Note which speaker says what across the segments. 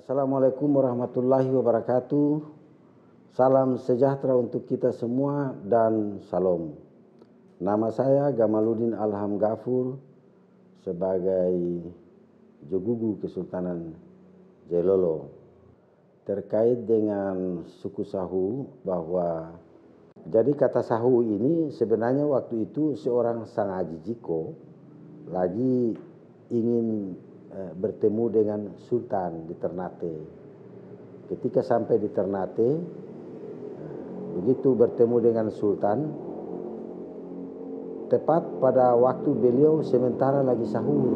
Speaker 1: Assalamualaikum warahmatullahi wabarakatuh. Salam sejahtera untuk kita semua dan salam. Nama saya Gamaludin Alham Gafur sebagai Jogugu Kesultanan Jailolo. Terkait dengan suku Sahu, bahwa jadi kata Sahu ini sebenarnya waktu itu seorang Sangaji Jiko lagi ingin bertemu dengan Sultan di Ternate. Ketika sampai di Ternate, begitu bertemu dengan Sultan, tepat pada waktu beliau sementara lagi sahur.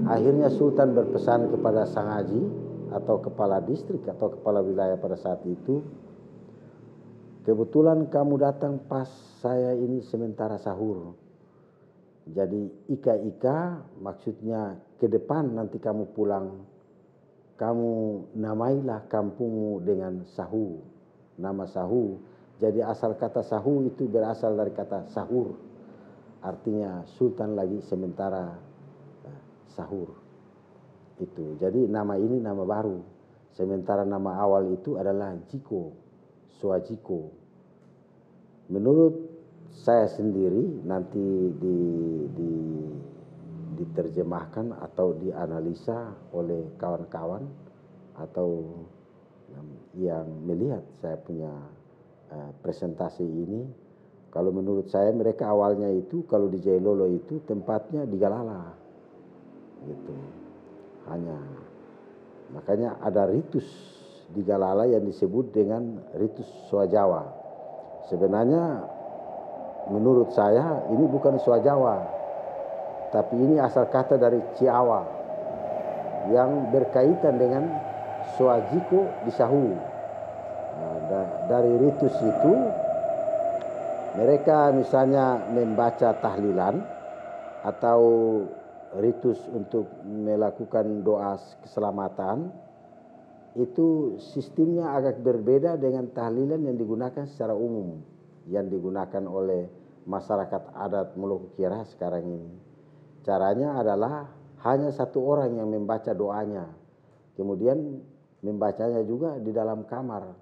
Speaker 1: Akhirnya Sultan berpesan kepada Sangaji atau kepala distrik atau kepala wilayah pada saat itu, kebetulan kamu datang pas saya ini sementara sahur. Jadi ika-ika maksudnya ke depan nanti kamu pulang, kamu namailah kampungmu dengan Sahu, nama Sahu. Jadi asal kata Sahu itu berasal dari kata sahur, artinya Sultan lagi sementara sahur. Itu jadi nama ini nama baru, sementara nama awal itu adalah Jiko, Suajiko. Menurut saya sendiri nanti diterjemahkan atau dianalisa oleh kawan-kawan atau yang melihat saya punya presentasi ini. Kalau menurut saya mereka awalnya itu kalau di Jailolo itu tempatnya di Galala gitu. Makanya ada ritus di Galala yang disebut dengan ritus Swajawa. Sebenarnya menurut saya ini bukan Swajawa, tapi ini asal kata dari Ciawa yang berkaitan dengan Swajiko di Sahu. Dari ritus itu mereka misalnya membaca tahlilan atau ritus untuk melakukan doa keselamatan, itu sistemnya agak berbeda dengan tahlilan yang digunakan secara umum, yang digunakan oleh masyarakat adat Moluku Kira sekarang ini. Caranya adalah hanya satu orang yang membaca doanya, kemudian membacanya juga di dalam kamar.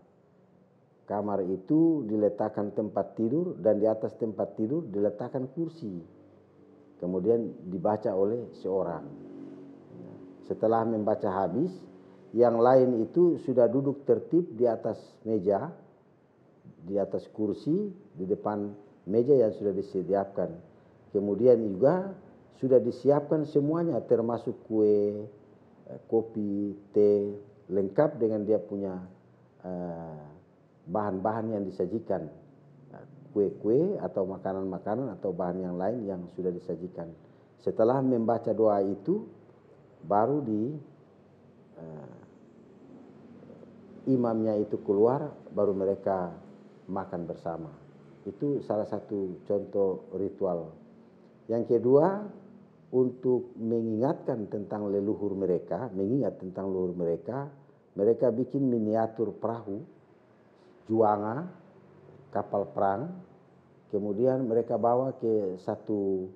Speaker 1: Kamar itu diletakkan tempat tidur dan di atas tempat tidur diletakkan kursi, kemudian dibaca oleh seorang. Setelah membaca habis, yang lain itu sudah duduk tertib di atas meja, di atas kursi, di depan meja yang sudah disediakan. Kemudian juga sudah disiapkan semuanya termasuk kue, kopi, teh, lengkap dengan dia punya bahan-bahan yang disajikan. Kue-kue atau makanan-makanan atau bahan yang lain yang sudah disajikan. Setelah membaca doa itu, baru imamnya itu keluar, baru mereka makan bersama. Itu salah satu contoh ritual. Yang kedua, untuk mengingatkan tentang leluhur mereka, mereka bikin miniatur perahu, juanga, kapal perang. Kemudian mereka bawa ke satu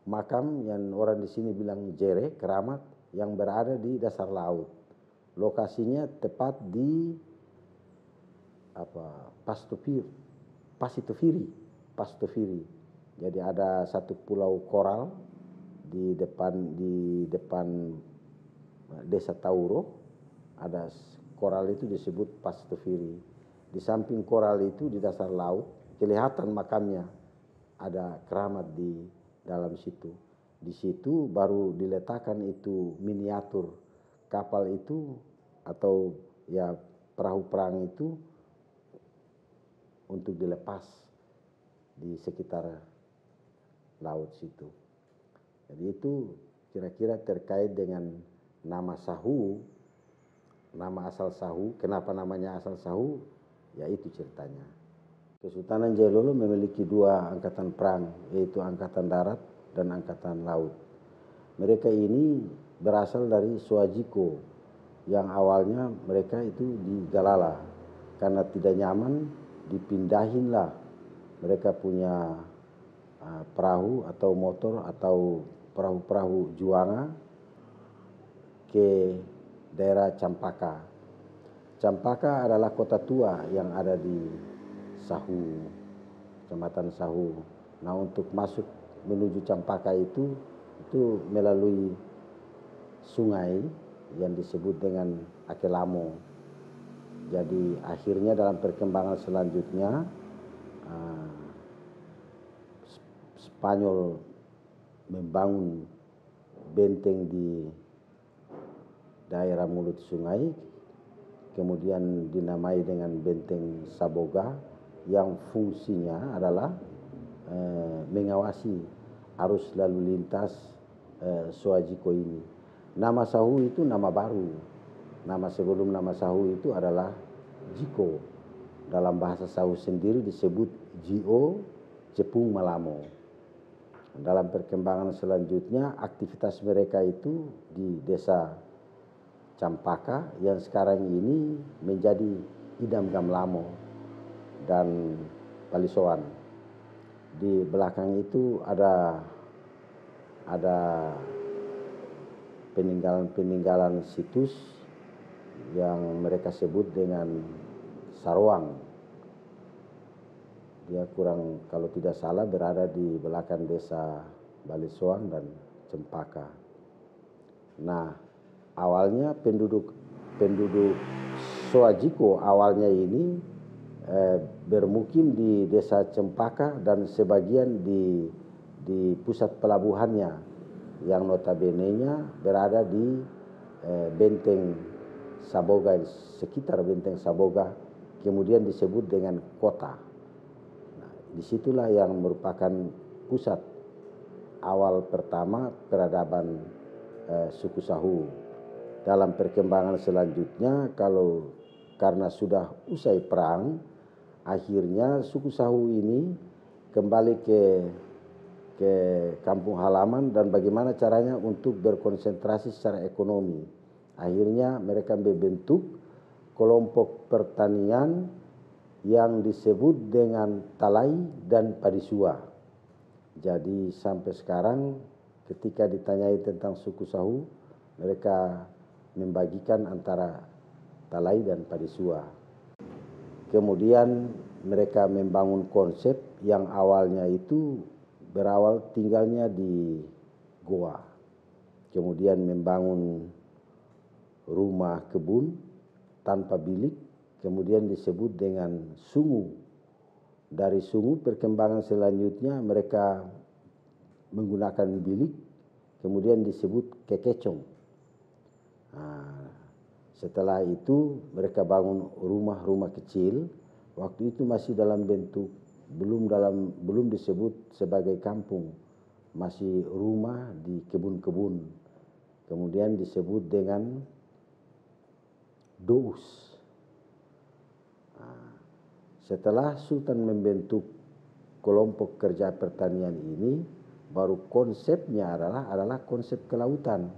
Speaker 1: makam yang orang di sini bilang jere, keramat, yang berada di dasar laut. Lokasinya tepat di Pastoviri. Jadi ada satu pulau koral di depan desa Tauro, ada koral itu disebut Pastoviri. Di samping koral itu di dasar laut kelihatan makamnya, ada keramat di dalam situ. Di situ baru diletakkan itu miniatur kapal itu atau ya perahu perang itu untuk dilepas di sekitar laut situ. Jadi itu kira-kira terkait dengan nama Sahu, nama asal Sahu. Kenapa namanya asal Sahu? Ya itu ceritanya. Kesultanan Jailolo memiliki dua angkatan perang, yaitu angkatan darat dan angkatan laut. Mereka ini berasal dari Suajiko, yang awalnya mereka itu di Galala. Karena tidak nyaman, dipindahinlah. Mereka punya perahu atau motor atau perahu-perahu juanga ke daerah Campaka. Campaka adalah kota tua yang ada di Sahu, Kecamatan Sahu. Nah, untuk masuk menuju Campaka itu melalui sungai yang disebut dengan Akelamo. Jadi akhirnya dalam perkembangan selanjutnya Spanyol membangun benteng di daerah mulut sungai, kemudian dinamai dengan Benteng Saboga yang fungsinya adalah mengawasi arus lalu lintas Soajiko ini. Nama Sahu itu nama baru. Nama sebelum nama Sahu itu adalah Jiko. Dalam bahasa Sahu sendiri disebut Jio Cepung Malamo. Dalam perkembangan selanjutnya aktivitas mereka itu di desa Campaka yang sekarang ini menjadi Idam Gamlamo dan Palisoan. Di belakang itu ada peninggalan-peninggalan situs yang mereka sebut dengan Saruang. Dia kurang, kalau tidak salah, berada di belakang desa Balisoan dan Cempaka. Nah, awalnya penduduk Soajiko awalnya ini bermukim di desa Cempaka dan sebagian di pusat pelabuhannya yang notabene-nya berada di Benteng Saboga, sekitar Benteng Saboga, kemudian disebut dengan kota. Nah, disitulah yang merupakan pusat awal pertama peradaban suku Sahu. Dalam perkembangan selanjutnya, karena sudah usai perang, akhirnya suku Sahu ini kembali ke kampung halaman dan bagaimana caranya untuk berkonsentrasi secara ekonomi. Akhirnya mereka membentuk kelompok pertanian yang disebut dengan Talai dan Padisua. Jadi sampai sekarang ketika ditanyai tentang suku Sahu, mereka membagikan antara Talai dan Padisua. Kemudian mereka membangun konsep yang awalnya itu berawal tinggalnya di goa. Kemudian membangun rumah kebun tanpa bilik, kemudian disebut dengan sungu. Dari sungu perkembangan selanjutnya mereka menggunakan bilik, kemudian disebut kekecong. Nah, setelah itu mereka bangun rumah-rumah kecil. Waktu itu masih dalam bentuk belum disebut sebagai kampung, masih rumah di kebun-kebun. Kemudian disebut dengan dous. Nah, setelah Sultan membentuk kelompok kerja pertanian ini, baru konsepnya adalah konsep kelautan.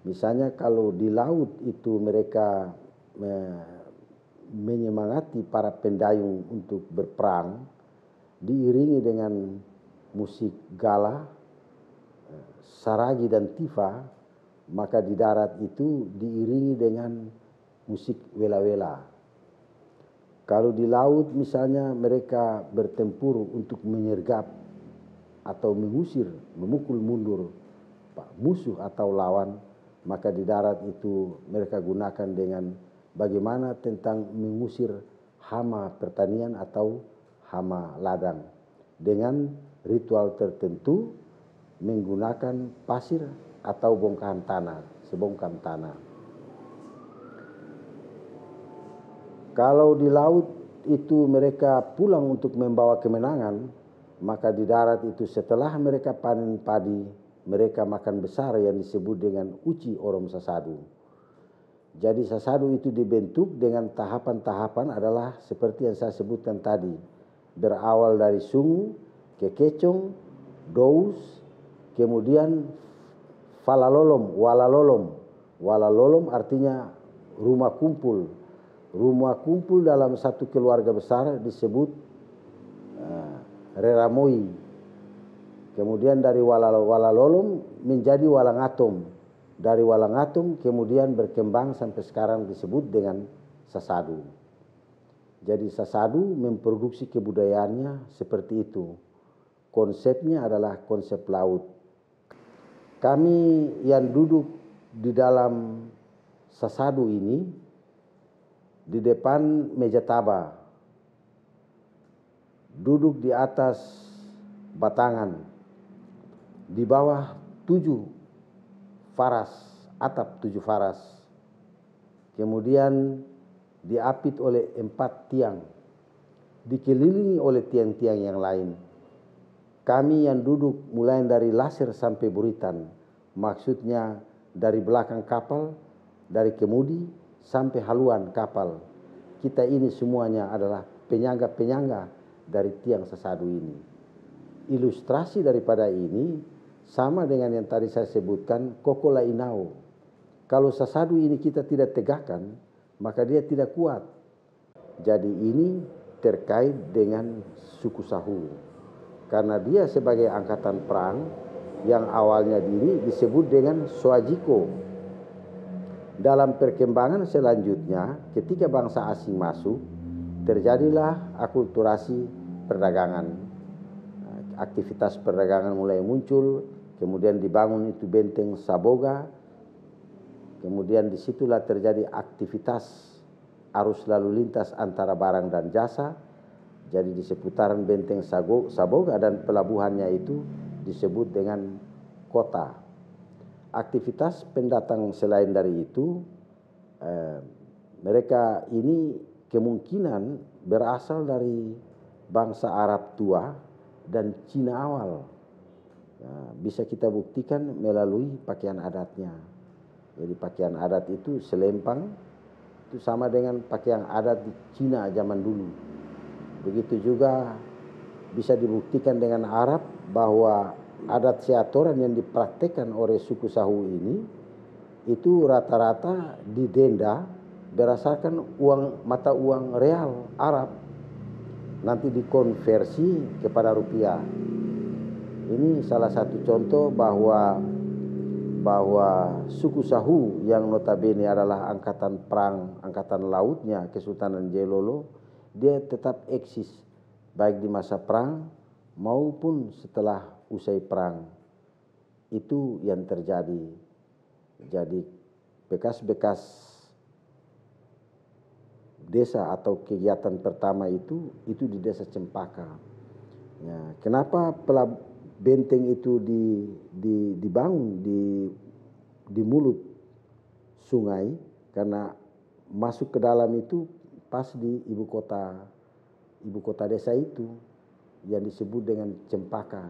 Speaker 1: Misalnya kalau di laut itu mereka menyemangati para pendayung untuk berperang, diiringi dengan musik gala, saragi dan tifa, maka di darat itu diiringi dengan musik wela-wela. Kalau di laut misalnya mereka bertempur untuk menyergap atau mengusir, memukul mundur musuh atau lawan, maka di darat itu mereka gunakan dengan bagaimana tentang mengusir hama pertanian atau hama ladang dengan ritual tertentu menggunakan pasir atau bongkahan tanah, sebongkam tanah. Kalau di laut itu mereka pulang untuk membawa kemenangan, maka di darat itu setelah mereka panen padi, mereka makan besar yang disebut dengan uci orom sasadu. Jadi sasadu itu dibentuk dengan tahapan-tahapan adalah seperti yang saya sebutkan tadi. Berawal dari sungu, kekecong, dous, kemudian falalolom, walalolom. Walalolom artinya rumah kumpul. Rumah kumpul dalam satu keluarga besar disebut reramoi. Kemudian dari walalolom menjadi walangatom. dari Walangatung kemudian berkembang sampai sekarang disebut dengan Sasadu. Jadi Sasadu memproduksi kebudayaannya seperti itu. Konsepnya adalah konsep laut. Kami yang duduk di dalam Sasadu ini, di depan meja taba, duduk di atas batangan, di bawah 7 faras, atap 7 faras. Kemudian diapit oleh 4 tiang, dikelilingi oleh tiang-tiang yang lain. Kami yang duduk mulai dari laser sampai buritan, maksudnya dari belakang kapal, dari kemudi sampai haluan kapal. Kita ini semuanya adalah penyangga-penyangga dari tiang Sasadu ini. Ilustrasi daripada ini sama dengan yang tadi saya sebutkan, Kokola Inau. Kalau Sasadu ini kita tidak tegakkan, maka dia tidak kuat. Jadi ini terkait dengan suku Sahu. Karena dia sebagai angkatan perang yang awalnya ini disebut dengan Swajiko. Dalam perkembangan selanjutnya, ketika bangsa asing masuk, terjadilah akulturasi perdagangan. Aktivitas perdagangan mulai muncul, kemudian dibangun itu benteng Saboga, kemudian disitulah terjadi aktivitas arus lalu lintas antara barang dan jasa. Jadi di seputaran benteng Saboga dan pelabuhannya itu disebut dengan kota. Aktivitas pendatang selain dari itu, mereka ini kemungkinan berasal dari bangsa Arab tua dan Cina awal. Bisa kita buktikan melalui pakaian adatnya. Jadi pakaian adat itu selempang, itu sama dengan pakaian adat di Cina zaman dulu. Begitu juga bisa dibuktikan dengan Arab bahwa adat seatoran yang dipraktekkan oleh suku Sahu ini itu rata-rata didenda berdasarkan mata uang real Arab, nanti dikonversi kepada rupiah. Ini salah satu contoh bahwa suku Sahu yang notabene adalah angkatan perang, angkatan lautnya Kesultanan Jailolo, dia tetap eksis baik di masa perang maupun setelah usai perang. Itu yang terjadi. Jadi bekas-bekas desa atau kegiatan pertama itu di desa Cempaka. Ya, kenapa benteng itu dibangun di mulut sungai? Karena masuk ke dalam itu pas di ibu kota desa itu yang disebut dengan Cempaka.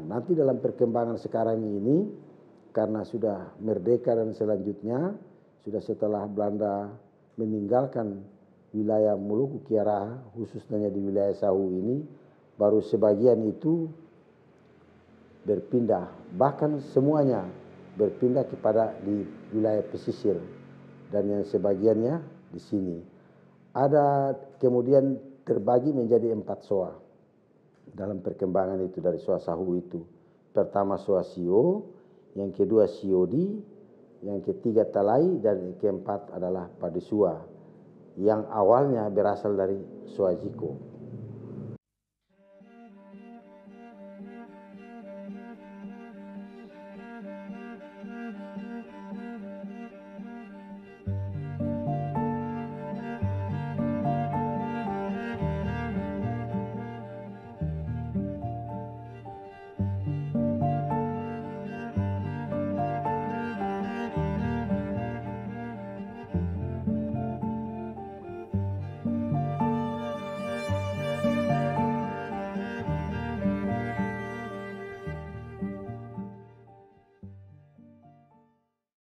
Speaker 1: Nanti dalam perkembangan sekarang ini, karena sudah merdeka dan selanjutnya sudah setelah Belanda meninggalkan wilayah Maluku Kiara, khususnya di wilayah Sahu ini, baru sebagian itu berpindah, bahkan semuanya berpindah kepada di wilayah pesisir, dan yang sebagiannya di sini. Ada kemudian terbagi menjadi 4 soa dalam perkembangan itu dari soa Sahu itu. Pertama soa Sio, yang kedua Siodi, yang ketiga Talai, dan yang keempat adalah Padesua, yang awalnya berasal dari Soa Jiko.